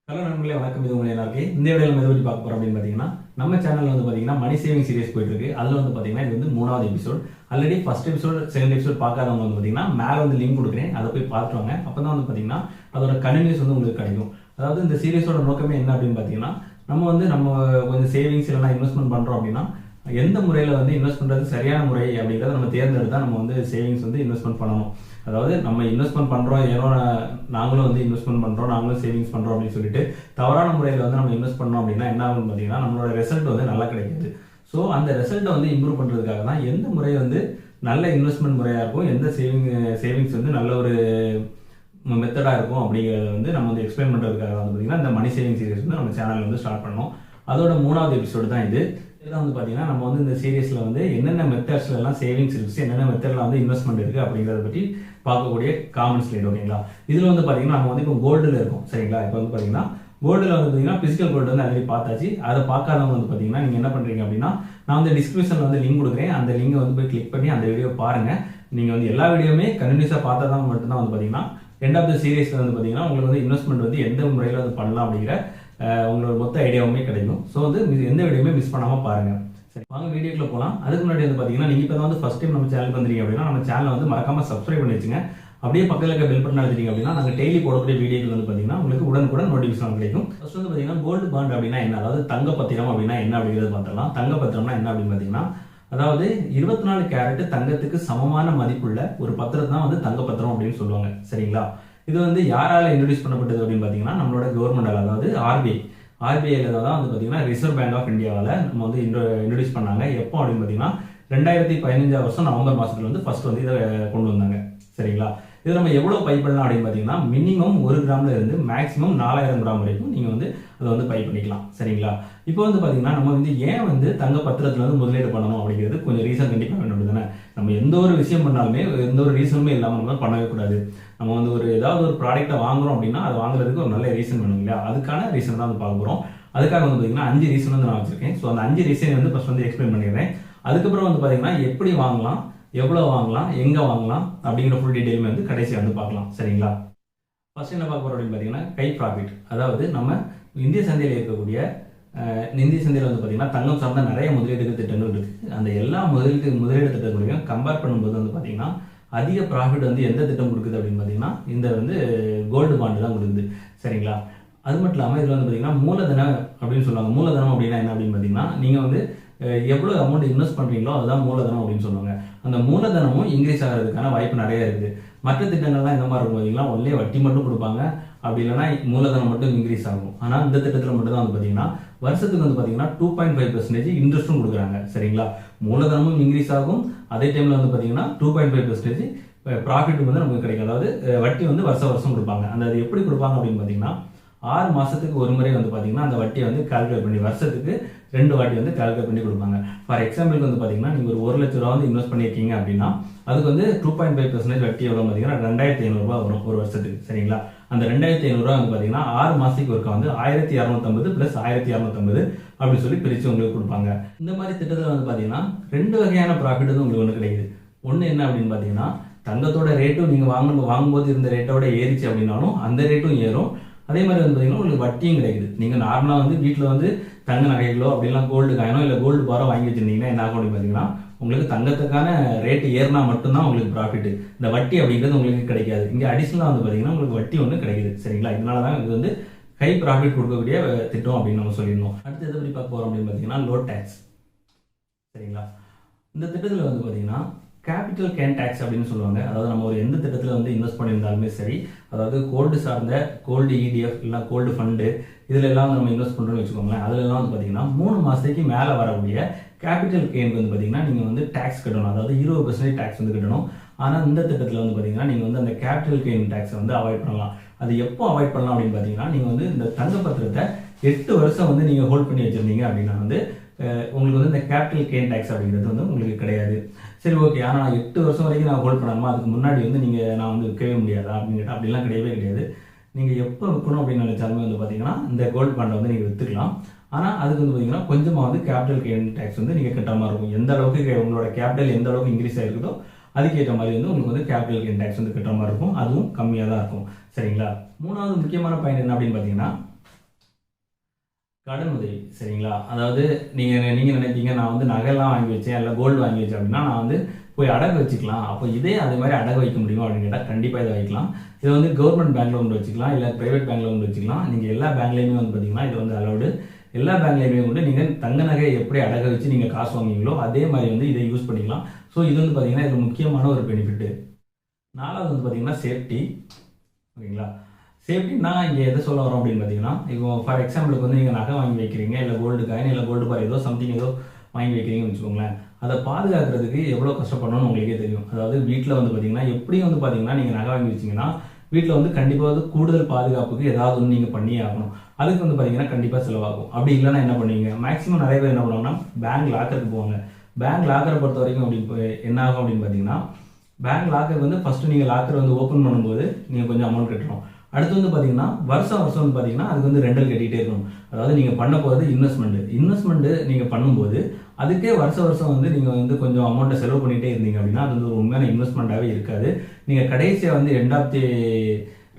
Hello நண்பர்களே, வணக்கம். இது உங்களை எல்லாருக்கே இந்த வீடியோவில் நம்ம எதை பற்றி பார்க்க போகிறோம் அப்படின்னு பார்த்தீங்கன்னா, நம்ம சேனலில் வந்து பார்த்தீங்கன்னா மணி சேவிங் சீரிஸ் போயிட்டு இருக்கு. அதில் வந்து பார்த்தீங்கன்னா இது வந்து 3வது episode. Already first episode second episode பார்க்காதவங்க வந்து பார்த்தீங்கன்னா மேலே வந்து லிங்க் கொடுக்குறேன், அதை போய் பார்த்துருவாங்க. அப்போ தான் வந்து பார்த்தீங்கன்னா அதோட கன்வீனியன்ஸ் வந்து உங்களுக்கு கிடைக்கும். அதாவது இந்த சீரிஸோட நோக்கமே என்ன அப்படின்னு பார்த்தீங்கன்னா, நம்ம கொஞ்சம் சேவிங்ஸ் இல்லைனா இன்வெஸ்ட்மெண்ட் பண்ணுறோம் அப்படின்னா எந்த முறையில் வந்து இன்வெஸ்ட் பண்ணுறது சரியான முறை அப்படிங்கிறத நம்ம தேர்ந்தெடுத்தா நம்ம வந்து சேவிங்ஸ் வந்து இன்வெஸ்ட்மெண்ட் பண்ணணும். அதாவது நம்ம இன்வெஸ்ட்மெண்ட் பண்ணுறோம், ஏதோ நாங்களும் வந்து இன்வெஸ்ட்மெண்ட் பண்ணுறோம், நாங்களும் சேவிங்ஸ் பண்ணுறோம் அப்படின்னு சொல்லிட்டு தவறான முறையில் வந்து நம்ம இன்வெஸ்ட் பண்ணோம் அப்படின்னா என்ன ஆகும்னு பார்த்தீங்கன்னா நம்மளோட ரிசல்ட் வந்து நல்லா கிடைக்காது. ஸோ அந்த ரிசல்ட்டை வந்து இம்ப்ரூவ் பண்ணுறதுக்காக தான் எந்த முறை வந்து நல்ல இன்வெஸ்ட்மெண்ட் முறையாக இருக்கும், எந்த சேவிங்ஸ் வந்து நல்ல ஒரு மெத்தடாக இருக்கும் அப்படிங்கிறத வந்து நம்ம வந்து எக்ஸ்பிளைன் பண்ணுறதுக்காக வந்து பார்த்தீங்கன்னா இந்த மணி சேவிங் சீரிஸ் வந்து நம்ம சேனலில் வந்து ஸ்டார்ட் பண்ணோம். அதோட 3வது எபிசோடு தான் இது. இதெல்லாம் வந்து பார்த்தீங்கன்னா நம்ம வந்து இந்த சீரீஸில் வந்து என்னென்ன மெத்தட்ஸ்ல எல்லாம் சேவிங்ஸ் இருக்கு, என்னென்ன மெத்தட்ல வந்து இன்வெஸ்ட்மெண்ட் இருக்கு அப்படிங்கிறத பற்றி பார்க்கக்கூடிய காமன் ஸ்லைட். ஓகேங்களா? இதில் வந்து பார்த்தீங்கன்னா நம்ம வந்து இப்போ கோல்டில் இருக்கும். சரிங்களா? இப்போ வந்து பார்த்தீங்கன்னா கோல்டில் வந்து பார்த்தீங்கன்னா பிசிக்கல் கோல்டு வந்து ஆல்ரெடி பார்த்தாச்சு. அதை பார்க்காதவங்க வந்து பார்த்தீங்கன்னா நீங்கள் என்ன பண்ணுறீங்க அப்படின்னா, நான் வந்து டிஸ்கிரிப்ஷனில் வந்து லிங்க் கொடுக்குறேன், அந்த லிங்கை வந்து போய் கிளிக் பண்ணி அந்த வீடியோ பாருங்க. நீங்கள் வந்து எல்லா வீடியோமே கண்டினியூஸாக பார்த்தா தான் மட்டும்தான் வந்து பார்த்தீங்கன்னா எண்ட் ஆஃப் த சீரீஸில் வந்து பார்த்தீங்கன்னா உங்களுக்கு வந்து இன்வெஸ்ட்மெண்ட் வந்து எந்த முறையில் வந்து பண்ணலாம் அப்படிங்கிற உங்களோட மொத்த ஐடியாவுமே கிடைக்கும். ஸோ வந்து எந்த வீடியோமே மிஸ் பண்ணாமல் பாருங்கள். சரி, வாங்க வீடியோக்குள்ள போகலாம். அதுக்கு முன்னாடி வந்து பார்த்தீங்கன்னா நீங்கள் இப்போ தான் வந்து ஃபர்ஸ்ட் டைம் நம்ம சேனலுக்கு வந்துறீங்க அப்படின்னா நம்ம சேனலை வந்து மறக்காம சப்ஸ்கிரைப் பண்ணி வச்சுங்க. அப்படியே பக்கத்தில் இருக்க பெல் பட்டன் அழுத்திட்டீங்க அப்படின்னா நாங்கள் டெய்லி போடக்கூடிய வீடியோக்கள் வந்து பார்த்தீங்கன்னா உங்களுக்கு உடனுக்குடன் நோட்டிஃபிகேஷன் கிடைக்கும். ஃபர்ஸ்ட் வந்து பார்த்தீங்கன்னா கோல்டு பாண்ட் அப்படின்னா என்ன, அதாவது தங்க பத்திரம் அப்படின்னா என்ன அப்படிங்கிறது பார்த்தலாம். தங்க பத்திரம்னா என்ன அப்படின்னு பார்த்தீங்கன்னா, அதாவது 24 கேரட் தங்கத்துக்கு சமமான மதிப்புள்ள ஒரு பத்திரத்தை தான் வந்து தங்க பத்திரம் அப்படின்னு சொல்லுவாங்க. சரிங்களா? இது வந்து யாரால இன்ட்ரோடியூஸ் பண்ணப்பட்டது அப்படின்னு பார்த்தீங்கன்னா நம்மளோட கவர்மெண்டால், அதாவது ஆர்பிஐல தான் வந்து பார்த்தீங்கன்னா ரிசர்வ் பேங்க் ஆஃப் இந்தியாவால் நம்ம வந்து இன்ட்ரோடியூஸ் பண்ணாங்க. எப்போ அப்படின்னு பார்த்தீங்கன்னா 2015 நவம்பர் மாதத்துல வந்து ஃபர்ஸ்ட் வந்து இதை கொண்டு வந்தாங்க. சரிங்களா? இது நம்ம எவ்வளோ பை பண்ணலாம் அப்படின்னு பார்த்தீங்கன்னா மினிமம் 1 கிராம்ல இருந்து மேக்ஸிமம் 4000 கிராம் வரைக்கும் நீங்கள் வந்து அதை வந்து பை பண்ணிக்கலாம். சரிங்களா? இப்போ வந்து பார்த்தீங்கன்னா நம்ம வந்து ஏன் வந்து தங்க பத்திரத்தில் வந்து முதலீடு பண்ணணும் அப்படிங்கிறது கொஞ்சம் ரீசன் கண்டிப்பாக வேண்டும் தானே. நம்ம எந்த ஒரு விஷயம் பண்ணாலுமே எந்த ஒரு ரீசனுமே இல்லாமல் நம்ம பண்ணவே கூடாது. நம்ம வந்து ஏதாவது ஒரு ப்ராடக்ட்டை வாங்குறோம் அப்படின்னா அது வாங்குறதுக்கு ஒரு நல்ல ரீசன் வேணும் இல்லையா? அதுக்கான ரீசன் தான் வந்து பார்க்க போகிறோம். அதுக்காக வந்து பார்த்தீங்கன்னா 5 ரீசன் வந்து நான் வச்சிருக்கேன். ஸோ அந்த 5 ரீசன் வந்து ஃபர்ஸ்ட் வந்து எக்ஸ்பிளைன் பண்ணிடுறேன். அதுக்கப்புறம் வந்து பார்த்தீங்கன்னா எப்படி வாங்கலாம், எவ்வளோ வாங்கலாம், எங்கே வாங்கலாம் அப்படிங்கிற ஃபுல் டீடைலுமே வந்து கடைசியாக வந்து பார்க்கலாம். சரிங்களா? ஃபர்ஸ்ட் என்ன பார்க்க போகிறோம் அப்படின்னு பார்த்தீங்கன்னா கை ப்ராஃபிட். அதாவது நம்ம இந்திய சந்தையில் இருக்கக்கூடிய இந்திய சந்தையில் வந்து பார்த்தீங்கன்னா தங்கம் சார்ந்த நிறைய முதலீடு திட்டங்கள் இருக்குது. அந்த எல்லா முதலீடு திட்டங்களையும் கம்பேர் பண்ணும்போது வந்து பார்த்தீங்கன்னா அதிக ப்ராஃபிட் வந்து எந்த திட்டம் கொடுக்குது அப்படின்னு பார்த்தீங்கன்னா இந்த வந்து கோல்டு பாண்டு தான் கொடுக்குது. சரிங்களா? அது மட்டும் இல்லாமல் இதில் வந்து பார்த்தீங்கன்னா மூலதனம் அப்படின்னு சொல்லுவாங்க. மூலதனம் அப்படின்னா என்ன அப்படின்னு பார்த்தீங்கன்னா நீங்கள் வந்து எவ்வளோ அமௌண்ட் இன்வெஸ்ட் பண்ணுறீங்களோ அதுதான் மூலதனம் அப்படின்னு சொல்லுவாங்க. அந்த மூலதனமும் இன்க்ரீஸ் ஆகிறதுக்கான வாய்ப்பு நிறைய இருக்குது. மற்ற திட்டங்கள்லாம் இந்த மாதிரி இருக்கும் பார்த்தீங்கன்னா ஒன்லே வட்டி மட்டும் கொடுப்பாங்க, அப்படி இல்லைன்னா மூலதனம் மட்டும் இன்க்ரீஸ் ஆகும். ஆனால் இந்த திட்டத்தில் மட்டும் தான் வந்து பார்த்தீங்கன்னா வருஷத்துக்கு வந்து பார்த்தீங்கன்னா 2.5% இன்ட்ரெஸ்ட்டும் கொடுக்குறாங்க. சரிங்களா? மூலதனமும் இன்க்ரீஸ் ஆகும், அதே டைமில் வந்து பார்த்தீங்கன்னா 2.5% ப்ராஃபிட் வந்து நமக்கு கிடைக்கும். அதாவது வட்டி வந்து வருஷம் கொடுப்பாங்க. அந்த அது எப்படி கொடுப்பாங்க அப்படின்னு பார்த்தீங்கன்னா 6 மாதத்துக்கு ஒரு முறை வந்து பார்த்தீங்கன்னா அந்த வட்டியை வந்து கால்குலேட் பண்ணி வருஷத்துக்கு 2 வாட்டி வந்து கால்குலேட் பண்ணி கொடுப்பாங்க. ஃபார் எக்ஸாம்பிளுக்கு வந்து பார்த்தீங்கன்னா நீங்கள் ஒரு 1 லட்ச ரூபா வந்து இன்வெஸ்ட் பண்ணியிருக்கீங்க அப்படின்னா அதுக்கு வந்து 2.5% வட்டி எவ்வளோ பார்த்தீங்கன்னா 2500 ரூபா வரும் ஒரு வருஷத்துக்கு. சரிங்களா? அந்த 2500 ரூபா வந்து பார்த்தீங்கன்னா 6 மாதத்துக்கு ஒருக்கா வந்து 1250 + 1250 அப்படி சொல்லி பிரித்து உங்களுக்கு கொடுப்பாங்க. இந்த மாதிரி திட்டத்தில் வந்து பார்த்தீங்கன்னா 2 வகையான ப்ராஃபிட் வந்து உங்களுக்கு ஒன்று கிடைக்குது. ஒன்று என்ன அப்படின்னு பார்த்தீங்கன்னா தங்கத்தோட ரேட்டும் நீங்கள் வாங்கும்போது இருந்த ரேட்டோட ஏறிச்சு அப்படின்னாலும் அந்த ரேட்டும் ஏறும். அதே மாதிரி வந்து பார்த்தீங்கன்னா உங்களுக்கு வட்டியும் கிடைக்குது. நீங்கள் நார்மலாக வந்து வீட்டில் வந்து தங்க நகைகளோ அப்படிலாம் கோல்டு காயினோ இல்லை கோல்டு பாரோ வாங்கி வச்சிருந்தீங்கன்னா என்ன ஆகும் அப்படின்னு பார்த்தீங்கன்னா உங்களுக்கு தங்கத்துக்கான ரேட்டு ஏறினா மட்டும்தான் உங்களுக்கு ப்ராஃபிட். இந்த வட்டி அப்படிங்கிறது உங்களுக்கு கிடைக்காது. இங்கே அடிஷனலாக வந்து பார்த்தீங்கன்னா உங்களுக்கு வட்டி ஒன்று கிடைக்குது. சரிங்களா? இதனால தான் இது வந்து ஹை ப்ராஃபிட் கொடுக்கக்கூடிய திட்டம் அப்படின்னு நம்ம சொல்லியிருந்தோம். அடுத்து எதை பற்றி பார்க்க போகிறோம் அப்படின்னு பார்த்தீங்கன்னா லோ டேக்ஸ். சரிங்களா? இந்த திட்டத்தில் வந்து பார்த்தீங்கன்னா கேபிட்டல் கேன் டேக்ஸ் அப்படின்னு சொல்லுவாங்க. அதாவது நம்ம ஒரு எந்த திட்டத்தில் வந்து இன்வெஸ்ட் பண்ணியிருந்தாலுமே சரி, அதாவது கோல்டு சார்ந்த கோல்டு இடிஎஃப் இல்லை கோல்டு ஃபண்டு இதில் எல்லாம் நம்ம இன்வெஸ்ட் பண்ணுறோம்னு வச்சுக்கோங்களேன். அதிலெல்லாம் வந்து பார்த்தீங்கன்னா 3 மாதத்துக்கு மேலே வரக்கூடிய கேபிட்டல் கெயினுக்கு வந்து பார்த்தீங்கன்னா நீங்கள் வந்து டேக்ஸ் கட்டணும். அதாவது 20% டேக்ஸ் வந்து கட்டணும். ஆனால் இந்த திட்டத்தில் வந்து பார்த்தீங்கன்னா நீங்கள் வந்து அந்த கேபிட்டல் கெயின் டேக்ஸை வந்து அவாய்ட் பண்ணலாம். அது எப்போ அவாய்ட் பண்ணலாம் அப்படின்னு பார்த்தீங்கன்னா நீங்கள் வந்து இந்த தங்க பத்திரத்தை 8 வருஷம் வந்து நீங்கள் ஹோல்ட் பண்ணி வச்சுருந்தீங்க அப்படின்னா வந்து உங்களுக்கு வந்து இந்த கேபிட்டல் கெயின் டேக்ஸ் அப்படிங்கிறது வந்து உங்களுக்கு கிடையாது. சரி, ஓகே. ஆனால் 8 வருஷம் வரைக்கும் நான் ஹோல்ட் பண்ணாமல் அதுக்கு முன்னாடி வந்து நான் வந்து விற்கவே முடியாதா அப்படின்னு அப்படிலாம் கிடையாது. நீங்கள் எப்போ விற்கணும் அப்படின்னு நினைச்சாலுமே வந்து பார்த்தீங்கன்னா இந்த கோல்டு பாண்டை வந்து நீங்கள் விற்றுக்கலாம். ஆனால் அதுக்கு வந்து பார்த்தீங்கன்னா கொஞ்சமாக வந்து கேபிட்டல் கெயின் டேக்ஸ் வந்து நீங்கள் கட்டுற மாதிரி இருக்கும். எந்த அளவுக்கு உங்களோட கேபிட்டல் எந்த அளவுக்கு இன்க்ரீஸ் ஆகிருக்குதோ அதுக்கேற்ற மாதிரி வந்து உங்களுக்கு வந்து கேபிட்டல் கெயின் டேக்ஸ் வந்து கட்டுற மாதிரி இருக்கும். அதுவும் கம்மியாக தான் இருக்கும். சரிங்களா? 3வது முக்கியமான பாயிண்ட் என்ன அப்படின்னு பார்த்தீங்கன்னா கடன் உதவி சரிங்களா. அதாவது நீங்கள் நினைப்பீங்க நான் வந்து நகைலாம் வாங்கி வச்சேன் இல்லை கோல்டு வாங்கி வச்சேன் அப்படின்னா நான் வந்து போய் அடகு வச்சுக்கலாம். அப்போ இதே அதே மாதிரி அடகு வைக்க முடியுமா அப்படின்னு கேட்டால் கண்டிப்பாக இதை வைக்கலாம். இதை வந்து கவர்மெண்ட் பேங்க்ல கொண்டு வச்சுக்கலாம், இல்லை ப்ரைவேட் பேங்க்ல கொண்டு வச்சுக்கலாம். நீங்கள் எல்லா பேங்க்லேயுமே வந்து பார்த்தீங்கன்னா இது வந்து அலௌடு. எல்லா பேங்க்லேயுமே வந்து நீங்கள் தங்க நகை எப்படி அடகு வச்சு நீங்கள் காசு வாங்குவீங்களோ அதே மாதிரி வந்து இதை யூஸ் பண்ணிக்கலாம். ஸோ இது வந்து பார்த்தீங்கன்னா இது முக்கியமான ஒரு பெனிஃபிட்டு. நாலாவது வந்து பார்த்தீங்கன்னா சேஃப்டி. ஓகேங்களா. சேஃப்டினா இங்கே எதை சொல்ல வரோம் அப்படின்னு பார்த்தீங்கன்னா, இப்போ ஃபார் எக்ஸாம்பிளுக்கு வந்து நீங்கள் நகை வாங்கி வைக்கிறீங்க, இல்லை கோல்டு காயின், இல்லை கோல்டு பார் ஏதோ சம்திங் ஏதோ வாங்கி வைக்கிறீங்கன்னு வச்சுக்கோங்களேன். அதை பாதுகாக்கிறதுக்கு எவ்வளோ கஷ்டப்படணும்னு உங்களுக்கே தெரியும். அதாவது வீட்டில் வந்து பார்த்தீங்கன்னா எப்படியும் வந்து பார்த்தீங்கன்னா நீங்கள் நகை வாங்கி வச்சிங்கன்னா வீட்டில் வந்து கண்டிப்பாக வந்து கூடுதல் பாதுகாப்புக்கு ஏதாவது ஒன்று நீங்கள் பண்ணியே ஆகணும். அதுக்கு வந்து பார்த்தீங்கன்னா கண்டிப்பாக செலவாகும். அப்படி இல்லைன்னா என்ன பண்ணுவீங்க, மேக்ஸிமம் நிறைய பேர் என்ன பண்ணுவாங்கன்னா பேங்க் லாக்கருக்கு போவாங்க. பேங்க் லாக்கரை பொறுத்த வரைக்கும் அப்படி என்ன ஆகும் அப்படின்னு பார்த்தீங்கன்னா, பேங்க் லாக்கர் வந்து ஃபர்ஸ்ட் நீங்கள் லாக்கர் வந்து ஓப்பன் பண்ணும்போது நீங்கள் கொஞ்சம் அமௌண்ட் கட்டணும். அடுத்து வந்து பார்த்தீங்கன்னா வருஷம் வந்து பார்த்தீங்கன்னா அதுக்கு வந்து ரெண்டல் கட்டிகிட்டே இருக்கணும். அதாவது நீங்கள் பண்ண போகிறது இன்வெஸ்ட்மெண்ட் நீங்கள் பண்ணும்போது அதுக்கே வருஷம் வந்து நீங்கள் வந்து கொஞ்சம் அமௌண்ட்டை செலவு பண்ணிகிட்டே இருந்தீங்க அப்படின்னா அது வந்து ஒரு உண்மையான இன்வெஸ்ட்மெண்ட்டாகவே இருக்காது. நீங்கள் கடைசியாக வந்து எண்ட் ஆஃப் தி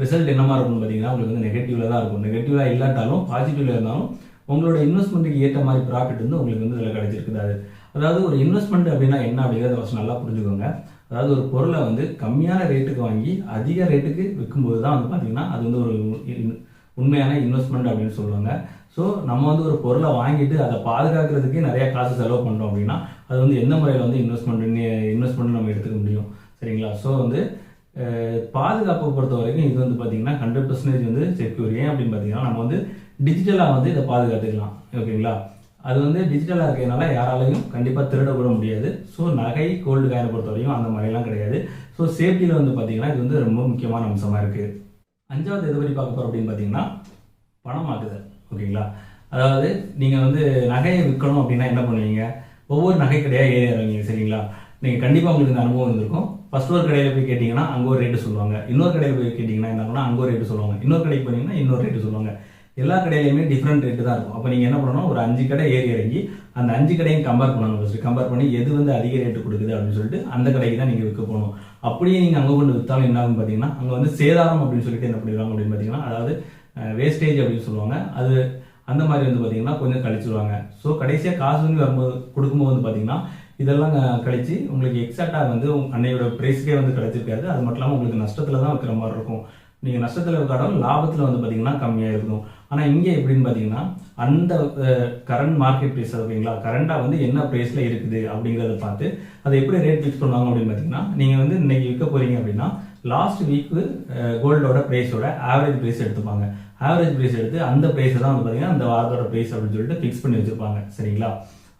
ரிசல்ட் என்னமா இருக்கும்னு பார்த்தீங்கன்னா உங்களுக்கு வந்து நெகட்டிவ்ல தான் இருக்கும். நெகட்டிவாக இல்லாட்டாலும் பாசிட்டிவ்ல இருந்தாலும் உங்களோட இன்வெஸ்ட்மெண்ட்டுக்கு ஏற்ற மாதிரி ப்ராஃபிட் வந்து உங்களுக்கு வந்து இதில் கிடைச்சிருக்குது. அதாவது ஒரு இன்வெஸ்ட்மெண்ட் அப்படின்னா என்ன அப்படிங்கிறத ஃபர்ஸ்ட் நல்லா புரிஞ்சுக்கோங்க. அதாவது ஒரு பொருளை வந்து கம்மியான ரேட்டுக்கு வாங்கி அதிக ரேட்டுக்கு விற்கும்போது தான் வந்து பார்த்தீங்கன்னா அது வந்து ஒரு உண்மையான இன்வெஸ்ட்மெண்ட் அப்படின்னு சொல்லுவாங்க. ஸோ நம்ம வந்து ஒரு பொருளை வாங்கிட்டு அதை பாதுகாக்கிறதுக்கே நிறைய காசு செலவு பண்ணுறோம் அப்படின்னா அது வந்து எந்த முறையில் வந்து இன்வெஸ்ட்மெண்ட் நம்ம எடுத்துக்க முடியும் சரிங்களா. ஸோ வந்து பாதுகாப்பை பொறுத்த வரைக்கும் இது வந்து பார்த்தீங்கன்னா 100% வந்து செக்யூர். ஏன் அப்படின்னு பார்த்தீங்கன்னா நம்ம வந்து டிஜிட்டலாக வந்து இதை பாதுகாத்துக்கலாம். ஓகேங்களா. அது வந்து டிஜிட்டலாக இருக்கிறதுனால யாராலையும் கண்டிப்பாக திருடக்கூட முடியாது. ஸோ நகை கோல்டு காயினை பொறுத்த வரைக்கும் அந்த மாதிரிலாம் கிடையாது. ஸோ சேஃப்டியில் வந்து பார்த்தீங்கன்னா இது வந்து ரொம்ப முக்கியமான அம்சமாக இருக்குது. அஞ்சாவது எது பற்றி பார்க்க போகிறோம் அப்படின்னு பார்த்தீங்கன்னா பணமாக்குதல். ஓகேங்களா. அதாவது நீங்கள் வந்து நகையை விற்கணும் அப்படின்னா என்ன பண்ணுவீங்க, ஒவ்வொரு நகை கடையாக ஏறி இறங்குவீங்க சரிங்களா. நீங்கள் கண்டிப்பாக உங்களுக்கு இந்த அனுபவம் இருந்திருக்கும். ஃபர்ஸ்ட் ஒரு கடையில் போய் கேட்டிங்கன்னா அங்கே ஒரு ரேட்டு சொல்லுவாங்க, இன்னொரு கடையில் போய் கேட்டிங்கன்னா என்ன பண்ணால் அங்கே ஒரு ரேட்டு சொல்லுவாங்க, இன்னொரு கடைக்கு போனீங்கன்னா இன்னொரு ரேட்டு சொல்லுவாங்க. எல்லா கடையிலையுமே டிஃப்ரெண்ட் ரேட்டு தான் இருக்கும். அப்போ நீங்கள் என்ன பண்ணணும், ஒரு 5 கடை ஏறி இறங்கி அந்த 5 கடையும் கம்பேர் பண்ணணும். ஃபஸ்ட்டு கம்பேர் பண்ணி எது வந்து அதிக ரேட்டு கொடுக்குது அப்படின்னு சொல்லிட்டு அந்த கடைக்கு தான் நீங்கள் விற்க போகணும். அப்படியே நீங்கள் அங்கே கொண்டு விற்றாலும் என்ன ஆகும் பார்த்தீங்கன்னா அங்கே வந்து சேதாரம் அப்படின்னு சொல்லிட்டு என்ன பண்ணிடுவாங்க அப்படின்னு பார்த்தீங்கன்னா, அதாவது வேஸ்டேஜ் அப்படின்னு சொல்லுவாங்க. அது அந்த மாதிரி வந்து பார்த்தீங்கன்னா கொஞ்சம் கழிச்சிருவாங்க. ஸோ கடைசியாக காசு வந்து வரும்போது கொடுக்கும்போது வந்து பார்த்தீங்கன்னா இதெல்லாம் கழிச்சு உங்களுக்கு எக்ஸாக்டாக வந்து அன்னையோட ப்ரைஸ்க்கே வந்து கிடைச்சிருக்காது. அது மட்டும் இல்லாமல் உங்களுக்கு நஷ்டத்தில் தான் வைக்கிற மாதிரி இருக்கும். நீங்கள் நஷ்டத்தில் இருக்காலும் லாபத்தில் வந்து பார்த்தீங்கன்னா கம்மியாக இருக்கும். ஆனால் இங்கே எப்படின்னு பார்த்தீங்கன்னா அந்த கரண்ட் மார்க்கெட் ப்ரைஸ் ஓகேங்களா, கரண்டாக வந்து என்ன ப்ரைஸில் இருக்குது அப்படிங்கிறத பார்த்து அதை எப்படி ரேட் ஃபிக்ஸ் பண்ணுவாங்க அப்படின்னு பார்த்தீங்கன்னா, நீங்கள் வந்து இன்னைக்கு விற்க போகிறீங்க அப்படின்னா லாஸ்ட் வீக்கு கோல்டோட ப்ரைஸோட ஆவரேஜ் ப்ரைஸ் எடுத்துப்பாங்க. ஆவரேஜ் ப்ரைஸ் எடுத்து அந்த ப்ரைஸை தான் வந்து பார்த்தீங்கன்னா அந்த வாரத்தோட ப்ரைஸ் அப்படின்னு சொல்லிட்டு ஃபிக்ஸ் பண்ணி வச்சுருப்பாங்க சரிங்களா.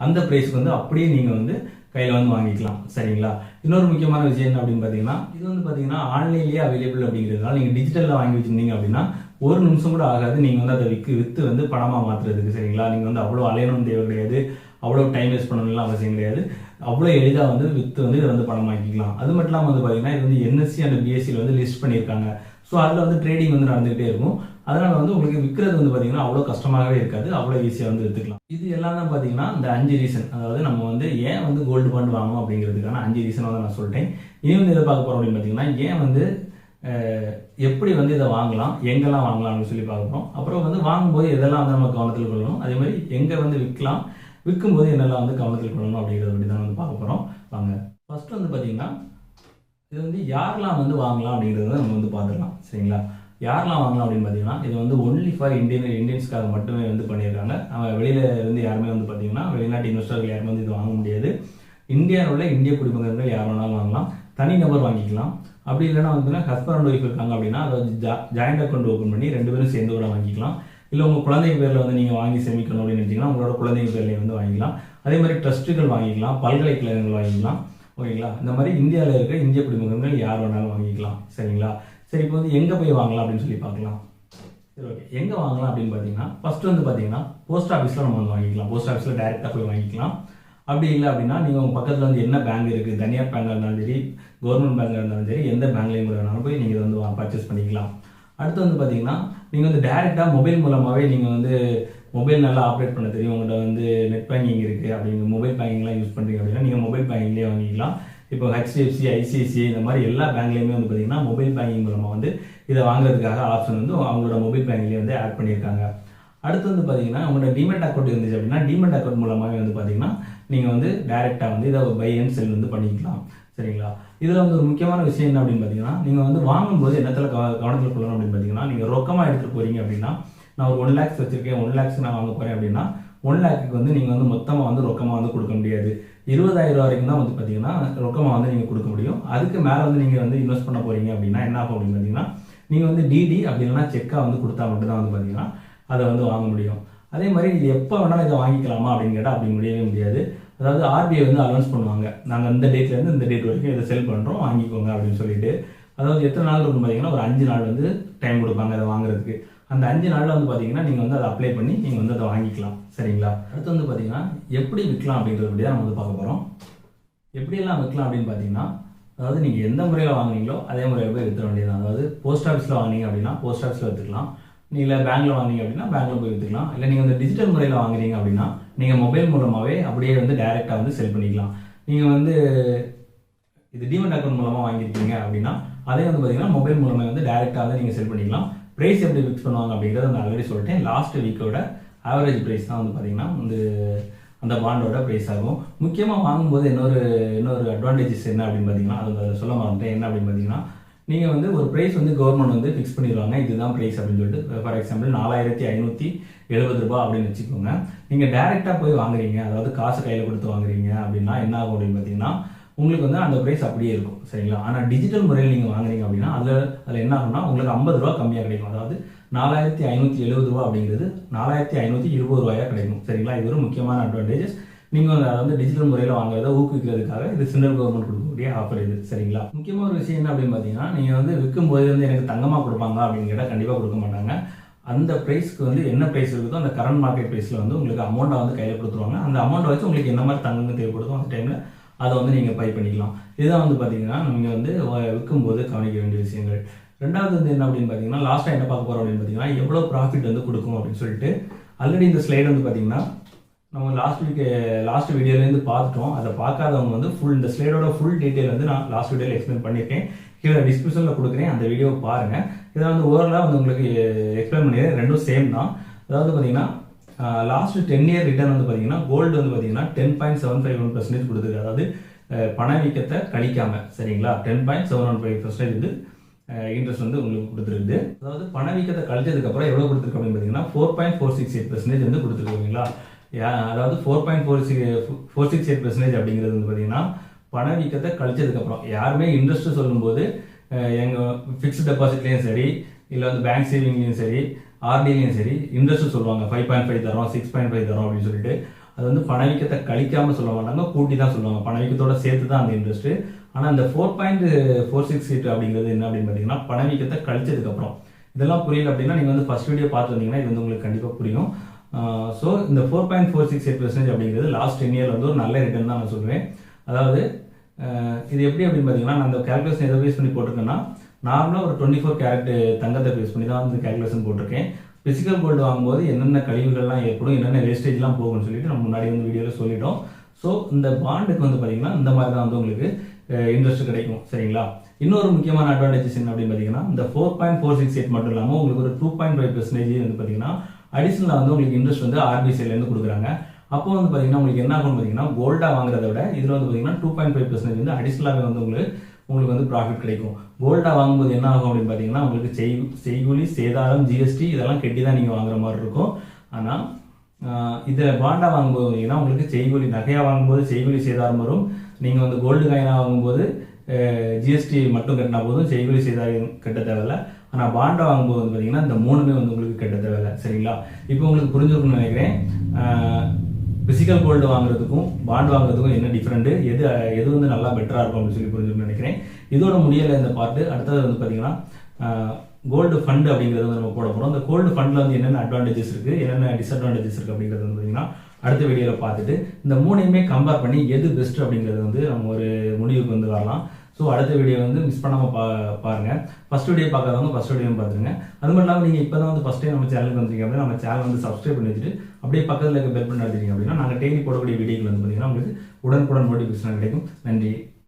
அந்த ப்ரைஸ்க்கு வந்து அப்படியே நீங்கள் வந்து கையில் வந்து வாங்கிக்கலாம் சரிங்களா. இன்னொரு முக்கியமான விஷயம் என்ன அப்படின்னு பார்த்தீங்கன்னா, இது வந்து பார்த்தீங்கன்னா ஆன்லைன்லேயே அவைலபிள் அப்படிங்கிறதுனால நீங்கள் டிஜிட்டலில் வாங்கி வச்சுருந்தீங்க அப்படின்னா ஒரு நிமிஷம் கூட ஆகாது நீங்கள் வந்து அதை விற்று வந்து பணமாக மாற்றுறதுக்கு சரிங்களா. நீங்கள் வந்து அவ்வளோ அலையணும் தேவை கிடையாது, அவ்வளோ டைம் வேஸ்ட் பண்ணணும்லாம் அவசியம் கிடையாது. அவ்வளோ எளிதாக வந்து விற்று வந்து இதை வந்து பணமாக்கிக்கலாம். அது மட்டும் இல்லாமல் வந்து பார்த்தீங்கன்னா இது வந்து NSE அண்ட் BSEல வந்து லிஸ்ட் பண்ணியிருக்காங்க. ஸோ அதில் வந்து ட்ரேடிங் வந்து நடந்துகிட்டே இருக்கும். அதனால் வந்து உங்களுக்கு விற்கிறது வந்து பார்த்தீங்கன்னா அவ்வளோ கஷ்டமாகவே இருக்காது, அவ்வளோ ஈஸியாக வந்து விற்றுக்கலாம். இது எல்லாம் தான் பார்த்தீங்கன்னா இந்த 5 ரீசன், அதாவது நம்ம வந்து ஏன் வந்து கோல்டு பாண்ட் வாங்கணும் அப்படிங்கிறதுக்கான 5 ரீசன் வந்து நான் சொல்லிட்டேன். இனி வந்து இதை பார்க்க போகிறோம் அப்படின்னு பார்த்தீங்கன்னா ஏன் வந்து எப்படி வந்து இதை வாங்கலாம், எங்கெல்லாம் வாங்கலாம் அப்படின்னு சொல்லி பார்க்க போகிறோம். அப்புறம் வந்து வாங்கும்போது எதெல்லாம் வந்து நம்ம கவனத்தில் கொள்ளணும், அதே மாதிரி எங்கே வந்து விற்கலாம், விற்கும்போது என்னெல்லாம் வந்து கவனத்தில் கொள்ளணும் அப்படிங்கிறத பற்றி தான் வந்து பார்க்க போகிறோம். வாங்க. ஃபர்ஸ்ட் வந்து பார்த்தீங்கன்னா இது வந்து யாரெல்லாம் வந்து வாங்கலாம் அப்படிங்கிறத நம்ம வந்து பார்த்துக்கலாம் சரிங்களா. யாரெல்லாம் வாங்கலாம் அப்படின்னு பார்த்தீங்கன்னா இது வந்து ஒன்லி ஃபார் இந்தியன்ஸ்க்காக மட்டுமே வந்து பண்ணியிருக்காங்க. வெளியில இருந்து யாருமே வந்து பார்த்தீங்கன்னா வெளிநாட்டு இன்வெஸ்டர்கள் யாருமே வந்து இது வாங்க முடியாது. இந்தியாவில் உள்ள இந்திய குடிமகன்கள் யார் வேணாலும் வாங்கலாம், தனிநபர் வாங்கிக்கலாம். அப்படி இல்லைன்னா வந்து ஹஸ்பண்ட் அண்ட் ஒய்ஃப் இருக்காங்க அப்படின்னா அதாவது ஜாயிண்ட் அக்கௌண்ட் ஓப்பன் பண்ணி 2 பேரும் சேர்ந்து கூட வாங்கிக்கலாம். இல்லை உங்கள் குழந்தைங்க பேரில் வந்து நீங்கள் வாங்கி சேமிக்கணும் அப்படின்னு நினச்சிங்கன்னா உங்களோட குழந்தைங்க பேர்லேயே வந்து வாங்கிக்கலாம். அதே மாதிரி ட்ரஸ்ட்டுகள் வாங்கிக்கலாம், பல்கலைக்கழகங்கள் வாங்கிக்கலாம். ஓகேங்களா. இந்த மாதிரி இந்தியாவில் இருக்க இந்திய குடிமகன்கள் யார் வேணாலும் வாங்கிக்கலாம் சரிங்களா. சரி, இப்போ வந்து எங்கே போய் வாங்கலாம் அப்படின்னு சொல்லி பார்க்கலாம். சரி, ஓகே. எங்கே வாங்கலாம் அப்படின்னு பார்த்தீங்கன்னா ஃபர்ஸ்ட் வந்து பார்த்தீங்கன்னா போஸ்ட் ஆஃபீஸில் நம்ம வந்து வாங்கிக்கலாம். போஸ்ட் ஆஃபீஸில் டைரெக்டாக போய் வாங்கிக்கலாம். அப்படி இல்லை அப்படின்னா நீங்கள் உங்கள் பக்கத்தில் வந்து என்ன பேங்க் இருக்குது, தனியார் பேங்காக இருந்தாலும் சரி, கவர்மெண்ட் பேங்காக இருந்தாலும் சரி, எந்த பேங்க்லேயும் கூட வேணாலும் போய் நீங்கள் வந்து பர்ச்சேஸ் பண்ணிக்கலாம். அடுத்து வந்து பார்த்தீங்கன்னா நீங்கள் வந்து டைரெக்டாக மொபைல் மூலமாகவே நீங்கள் வந்து மொபைல் நல்லா ஆப்ரேட் பண்ண தெரியும், உங்கள்கிட்ட வந்து நெட் பேங்கிங் இருக்குது அப்படிங்கிற மொபைல் பேங்கிங்லாம் யூஸ் பண்ணுறீங்க அப்படின்னா நீங்கள் மொபைல் பேங்கிங்லேயே வாங்கிக்கலாம். இப்போ HDFC, ICICI இந்த மாதிரி எல்லா பேங்க்லேயுமே வந்து பார்த்தீங்கன்னா மொபைல் பேங்கிங் மூலமாக வந்து இதை வாங்குறதுக்காக ஆப்ஷன் வந்து அவங்களோட மொபைல் பேங்கிங்லேயே வந்து ஆட் பண்ணியிருக்காங்க. அடுத்து வந்து பார்த்தீங்கன்னா உங்களோட டிமெட் அக்கௌண்ட் இருந்துச்சு அப்படின்னா டிமெட் அக்கௌண்ட் மூலமாகவே வந்து பார்த்தீங்கன்னா நீங்கள் வந்து டைரெக்டாக வந்து இதை பை அண்ட் செல் வந்து பண்ணிக்கலாம். சரிங்களா? இதில் வந்து ஒரு முக்கியமான விஷயம் என்ன அப்படின்னு பார்த்தீங்கன்னா, நீங்கள் வந்து வாங்கும்போது என்னத்தில் கவனத்தில் கொள்ளணும் அப்படின்னு பார்த்தீங்கன்னா, நீங்கள் ரொக்கமாக எடுத்துகிட்டு போகிறீங்க அப்படின்னா, நான் ஒரு 1 lakhs வச்சிருக்கேன், 1 lakhs நான் வாங்க போகிறேன் அப்படின்னா 1 lakhக்கு வந்து நீங்கள் வந்து மொத்தமாக வந்து ரொக்கமாக வந்து கொடுக்க முடியாது. 20,000 வரைக்கும் தான் வந்து பார்த்தீங்கன்னா ரொக்கமாக வந்து நீங்கள் கொடுக்க முடியும். அதுக்கு மேலே வந்து நீங்கள் வந்து இன்வெஸ்ட் பண்ண போகிறீங்க அப்படின்னா என்ன ஆகும் அப்படின்னு பார்த்தீங்கன்னா, நீங்கள் வந்து டிடி அப்படி இல்லைன்னா செக்காக வந்து கொடுத்தா மட்டும்தான் வந்து பார்த்தீங்கன்னா அதை வந்து வாங்க முடியும். அதே மாதிரி இது எப்போ வேணாலும் இதை வாங்கிக்கலாமா அப்படின்னு கேட்டால் அப்படி முடியவே முடியாது. அதாவது ஆர்பிஐ வந்து அனௌன்ஸ் பண்ணுவாங்க, நாங்கள் இந்த டேட்லேருந்து இந்த டேட் வரைக்கும் இதை செல் பண்ணுறோம், வாங்கிக்கோங்க அப்படின்னு சொல்லிட்டு. அதாவது எத்தனை நாள் இருக்கும் பார்த்தீங்கன்னா ஒரு 5 நாள் வந்து டைம் கொடுப்பாங்க அதை வாங்குறதுக்கு. அந்த 5 நாளில் வந்து பார்த்தீங்கன்னா நீங்கள் வந்து அதை அப்ளை பண்ணி நீங்கள் வந்து அதை வாங்கிக்கலாம். சரிங்களா? அடுத்து வந்து பார்த்தீங்கன்னா எப்படி விற்கலாம் அப்படின்றத பற்றி தான் நம்ம வந்து பார்க்க போகிறோம். எப்படியெல்லாம் விற்கலாம் அப்படின்னு பார்த்தீங்கன்னா, அதாவது நீங்கள் எந்த முறையில் வாங்குனீங்களோ அதே முறையில் போய் விற்ற வேண்டியது. அதாவது போஸ்ட் ஆஃபீஸில் வாங்கினீங்க அப்படின்னா போஸ்ட் ஆஃபீஸில் விற்றுக்கலாம். நீங்கள் பேங்க்கில் வாங்கினீங்க அப்படின்னா பேங்க்கில் போய் விற்றுக்கலாம். இல்லை நீங்கள் வந்து டிஜிட்டல் முறையில் வாங்குறீங்க அப்படின்னா நீங்கள் மொபைல் மூலமாகவே அப்படியே வந்து டைரெக்டாக வந்து செல் பண்ணிக்கலாம். நீங்கள் வந்து இது டிமெட் அக்கௌண்ட் மூலமாக வாங்கியிருக்கீங்க அப்படின்னா அதே வந்து பார்த்தீங்கன்னா மொபைல் மூலமாக வந்து டைரெக்டாக வந்து நீங்கள் செல் பண்ணிக்கலாம். ப்ரைஸ் எப்படி ஃபிக்ஸ் பண்ணுவாங்க அப்படிங்கிறத நான் ஆல்ரெடி சொல்லிட்டேன். லாஸ்ட் வீக்கோட ஆவரேஜ் ப்ரைஸ் தான் வந்து பார்த்தீங்கன்னா வந்து அந்த பாண்டோட ப்ரைஸ் ஆகும். முக்கியமாக வாங்கும்போது இன்னொரு அட்வான்டேஜஸ் என்ன அப்படின்னு பார்த்தீங்கன்னா, அது சொல்ல மாட்டேன். என்ன அப்படின்னு பார்த்தீங்கன்னா, நீங்கள் வந்து ஒரு ப்ரைஸ் வந்து கவர்மெண்ட் வந்து ஃபிக்ஸ் பண்ணிடுவாங்க, இதுதான் ப்ரைஸ் அப்படின்னு சொல்லிட்டு. ஃபார் எக்ஸாம்பிள் 4,570 ரூபாய் அப்படின்னு வச்சுக்கோங்க. நீங்கள் டைரெக்டாக போய் வாங்குறீங்க, அதாவது காசு கையில் கொடுத்து வாங்குறீங்க அப்படின்னா என்ன ஆகும் அப்படின்னு பார்த்தீங்கன்னா, உங்களுக்கு வந்து அந்த ப்ரைஸ் அப்படியே இருக்கும். சரிங்களா? ஆனால் டிஜிட்டல் முறையில் நீங்கள் வாங்குறீங்க அப்படின்னா அதில் என்ன ஆகும்னா உங்களுக்கு 50 ரூபா கம்மியாக கிடைக்கும். அதாவது 4,570 ரூபா அப்படிங்கிறது 4,520 ரூபாயாக கிடைக்கும். சரிங்களா? இது ஒரு முக்கியமான அட்வான்டேஜஸ். நீங்கள் அதை வந்து டிஜிட்டல் முறையில் வாங்குறத ஊக்குவிக்கிறதுக்காக இது சென்ட்ரல் கவர்மெண்ட் கொடுக்கக்கூடிய ஆஃபர் இது. சரிங்களா? முக்கியமான ஒரு விஷயம் என்ன அப்படின்னு பார்த்தீங்கன்னா, நீங்கள் வந்து விற்கும்போது வந்து எனக்கு தங்கமாக கொடுப்பாங்க அப்படின்னு கேட்டால் கண்டிப்பாக கொடுக்க மாட்டாங்க. அந்த ப்ரைஸ்க்கு வந்து என்ன ப்ரைஸ் இருக்குதோ அந்த கரண்ட் மார்க்கெட் ப்ரைஸில் வந்து உங்களுக்கு அமௌண்ட்டை வந்து கையில் கொடுத்துருவாங்க. அந்த அமௌண்ட்டை வச்சு உங்களுக்கு என்ன மாதிரி தங்கம் தேவைப்படுதோ அந்த டைமில் அதை வந்து நீங்கள் பை பண்ணிக்கலாம். இதுதான் வந்து பார்த்தீங்கன்னா நீங்கள் வந்து விற்கும்போது கவனிக்க வேண்டிய விஷயங்கள். ரெண்டாவது வந்து என்ன அப்படின்னு பார்த்தீங்கன்னா, லாஸ்ட்டாக என்ன பார்க்க போகிறோம் அப்படின்னு பார்த்தீங்கன்னா, எவ்வளோ ப்ராஃபிட் வந்து கொடுக்கும் அப்படின்னு சொல்லிட்டு. ஆல்ரெடி இந்த ஸ்லைடு வந்து பார்த்தீங்கன்னா நம்ம லாஸ்ட் வீடியோலேருந்து பார்த்துட்டோம். அதை பார்க்காதவங்க வந்து இந்த ஸ்லைடோட ஃபுல் டீட்டெயில் வந்து நான் லாஸ்ட் வீடியோவில் எக்ஸ்பிளைன் பண்ணியிருக்கேன். கீழே டிஸ்கிரிப்ஷனில் கொடுக்குறேன், அந்த வீடியோவை பாருங்கள். இதை வந்து ஓவராலாக வந்து உங்களுக்கு எக்ஸ்பிளைன் பண்ணிடுறேன். ரெண்டும் சேம் தான். அதாவது பார்த்தீங்கன்னா லாஸ்ட் 10 இயர் ரிட்டர்ன் வந்து பார்த்தீங்கன்னா கோல்டு வந்து பார்த்தீங்கன்னா 10.751% கொடுத்துருக்கு. அதாவது பணவீக்கத்தை கழிக்காம. சரிங்களா? 10.715% வந்து இன்ட்ரெஸ்ட் வந்து உங்களுக்கு கொடுத்துருக்குது. அதாவது பணவீக்கத்தை கழிச்சதுக்கப்புறம் எவ்வளோ கொடுத்துருக்கு அப்படின்னு பார்த்தீங்கன்னா 4.468% வந்து கொடுத்துருக்குங்களா? அதாவது 4.468% அப்படிங்கிறது வந்து பார்த்தீங்கன்னா பணவீக்கத்தை கழிச்சதுக்கப்புறம். யாருமே இன்ட்ரெஸ்ட் சொல்லும்போது எங்கள் ஃபிக்ஸ்ட் டெபாசிட்லேயும் சரி, இல்லை வந்து பேங்க் சேவிங்லேயும் சரி, ஆர்டிலையும் சரி இன்ட்ரெஸ்ட் சொல்லுவாங்க. 5.5 தரோம், 6.5 தரோம் அப்படின்னு சொல்லிட்டு. அது வந்து பணவீக்கத்தை கழிக்காமல் சொல்ல மாட்டாங்க, கூட்டி தான் சொல்லுவாங்க. பணவீக்கத்தோட சேர்த்து தான் அந்த இன்ட்ரெஸ்ட். ஆனால் இந்த 4.468 அப்படிங்கிறது என்ன அப்படின்னு பார்த்தீங்கன்னா பணவீக்கத்தை கழிச்சதுக்கப்புறம். இதெல்லாம் புரியல அப்படின்னா நீங்கள் வந்து ஃபர்ஸ்ட் வீடியோ பார்த்து வந்தீங்கன்னா இது வந்து உங்களுக்கு கண்டிப்பாக புரியும். ஸோ இந்த 4.468% அப்படிங்கிறது லாஸ்ட் 10 இயர் வந்து ஒரு நல்ல ரிட்டர்ன் தான் நான் சொல்லுவேன். அதாவது இது எப்படி அப்படின்னு பார்த்தீங்கன்னா, நான் அந்த கேல்குலேஷன் எதை பேஸ் பண்ணி போட்டிருக்கேன்னா, நார்மலாக ஒரு 24 கேரட் தங்கத்தை பேஸ் பண்ணி தான் வந்து கேல்குலேஷன் போட்டிருக்கேன். பிசிக்கல் கோல்டு வாங்கும்போது என்னென்ன கழிவுகள்லாம் ஏற்படும், என்னென்ன வேஸ்டேஜ்லாம் போகும்னு சொல்லிட்டு நம்ம முன்னாடி வந்து வீடியோவில் சொல்லிட்டோம். ஸோ இந்த பாண்டுக்கு வந்து பார்த்தீங்கன்னா இந்த மாதிரி தான் வந்து உங்களுக்கு இன்ட்ரெஸ்ட் கிடைக்கும். சரிங்களா? இன்னொரு முக்கியமான அட்வான்டேஜஸ் என்ன அப்படின்னு பார்த்தீங்கன்னா, இந்த 4.468 மட்டும் இல்லாமல் உங்களுக்கு ஒரு 2.5% வந்து பார்த்தீங்கன்னா அடிஷனலாக வந்து உங்களுக்கு இன்ட்ரெஸ்ட் வந்து ஆர்பிசிஐலேருந்து கொடுக்குறாங்க. அப்போ வந்து பார்த்தீங்கன்னா உங்களுக்கு என்ன ஆகும்னு பார்த்தீங்கன்னா கோல்டாக வாங்குறத விட இதில் வந்து பார்த்தீங்கன்னா 2.5% வந்து அடிஷனலாகவே வந்து உங்களுக்கு வந்து ப்ராஃபிட் கிடைக்கும். கோல்டாக வாங்கும்போது என்ன ஆகும் அப்படின்னு பார்த்தீங்கன்னா உங்களுக்கு செய்கூலி, சேதாரம், ஜிஎஸ்டி இதெல்லாம் கட்டி தான் நீங்கள் வாங்குற மாதிரி இருக்கும். ஆனால் இதில் பாண்டாக வாங்கும்போது பார்த்தீங்கன்னா உங்களுக்கு செய்கூலி, நகையாக வாங்கும்போது செய்கூலி சேதாரம் வரும். நீங்கள் வந்து கோல்டு காயினாக வாங்கும்போது ஜிஎஸ்டி மட்டும் கட்டினா போதும், செய்கூலி சேதாரம் கட்ட தேவையில்லை. ஆனால் பாண்டை வாங்கும்போது வந்து பார்த்தீங்கன்னா இந்த மூணுமே வந்து உங்களுக்கு கட்ட தேவையில்லை. சரிங்களா? இப்போ உங்களுக்கு புரிஞ்சுக்கணும்னு நினைக்கிறேன். பிசிக்கல் கோல்டு வாங்குறதுக்கும் பாண்ட் வாங்குறதுக்கும் என்ன டிஃப்ரெண்ட், எது வந்து நல்லா பெட்டராக இருக்கும் அப்படின்னு சொல்லி புரிஞ்சுக்கணும்னு நினைக்கிறேன். இதோட முடியலை இந்த பார்ட்டு. அடுத்தது வந்து பார்த்தீங்கன்னா கோல்டு ஃபண்ட் அப்படிங்கிறது வந்து நம்ம போட போகிறோம். அந்த கோல்டு ஃபண்டில் வந்து என்னென்ன அட்வான்டேஜஸ் இருக்குது, என்னென்ன டிஸ்அட்வான்டேஜஸ் இருக்குது அப்படிங்கிறது வந்து பார்த்தீங்கன்னா அடுத்த வீடியோவில் பார்த்துட்டு இந்த மூணையுமே கம்பேர் பண்ணி எது பெஸ்ட் அப்படிங்கிறது வந்து நம்ம ஒரு முடிவுக்கு வந்து வரலாம். ஸோ அடுத்த வீடியோ வந்து மிஸ் பண்ணாமல் பாருங்கள். ஃபஸ்ட் வீடியோ பார்க்காதவங்க ஃபஸ்ட் வீடியோ பார்த்துருங்க. அது மட்டும் இல்லாமல் நீங்கள் இப்போ தான் வந்து ஃபஸ்ட் டைம் நம்ம சேனலுக்கு வந்துருக்கீங்க அப்படின்னா நம்ம சேனல் வந்து சப்ஸ்கிரைப் பண்ணி வச்சுட்டு அப்படியே பக்கத்தில் இருக்க பெல் பண்ணி எடுத்துருக்கீங்க அப்படின்னா நாங்கள் டெய்லி போடக்கூடிய வீடியோக்கள் வந்து பார்த்தீங்கன்னா உங்களுக்கு உடனுக்குடன் நோட்டிஃபிகேஷன் கிடைக்கும். நன்றி.